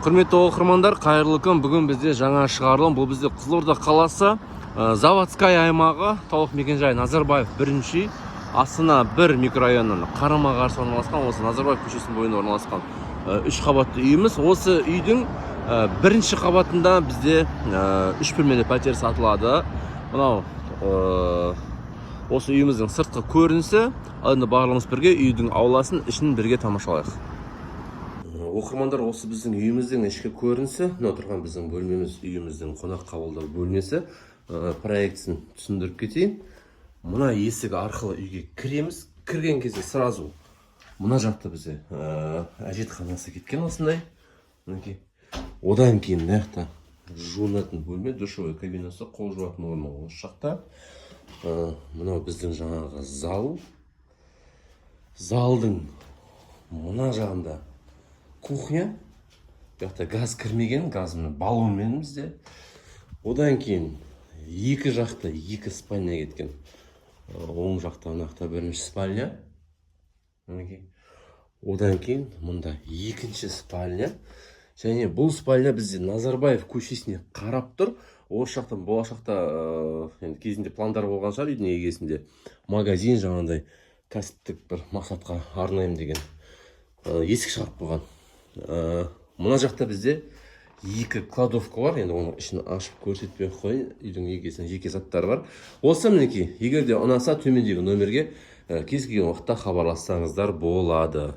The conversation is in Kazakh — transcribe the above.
Құрметті оқырмандар, қайырлы күн. Бүгін бізде жаңа шығарылым. Бұл бізде Қызылорда қаласы Заводская аймағы, толық мекенжайы Назарбаев 1-ші, Астана 1 микрорайонының қарама-қарсы орналасқан, осы Назарбаев көшесінің бойында орналасқан 3 қабатты үйіміз. Осы үйдің 1-ші қабатында бізде 3 бөлмелі пәтер сатылады. Мынау осы үйіміздің сыртқы көрінісі. Енді барлығымыз бірге үйдің ауласын, ішін бірге тамашалайық. Оқырмандар, осы біздің үйіміздің ішкі көрінісі. Мына тұрған біздің бөлмеміз, үйіміздің қонақ қабылдау бөлмесі. Проектісін түсіндіріп кетейін. Мына есік арқылы үйге кіреміз. Кірген кезде сразу мына жақта бізде әжетханасы кеткен осындай. Одан кейін мына жақта жуынатын бөлме, душевой кабинасы, қол жуатын орны осы жақта. Мынау біздің жаңағы зал. Залдың мына жағында кухня. Бұяқта газ кірмеген, газмен баллонмен бізде. Одан кейін екі жақта екі спальня кеткен. Оң жақта мынақта бірінші спальня. Одан кейін мұнда екінші спальня. Және бұл спальня бізде Назарбаев көшесіне қарап тұр. Осы жақтан болашақта кезінде пландар болған шығар үйдің егесінде. Магазин жаңағындай кәсіптік бір мақсатқа арнайым деген есік шығарып қойған. Мына жақта бізде екі кладовка бар. Енді оның ішін ашып көрсетпей қойын. Үйдің егесінің жеке заттары бар. Осы мінекей, егер де ұнаса төмендегі нөмерге кез келген уақытта хабарлассаңыздар болады.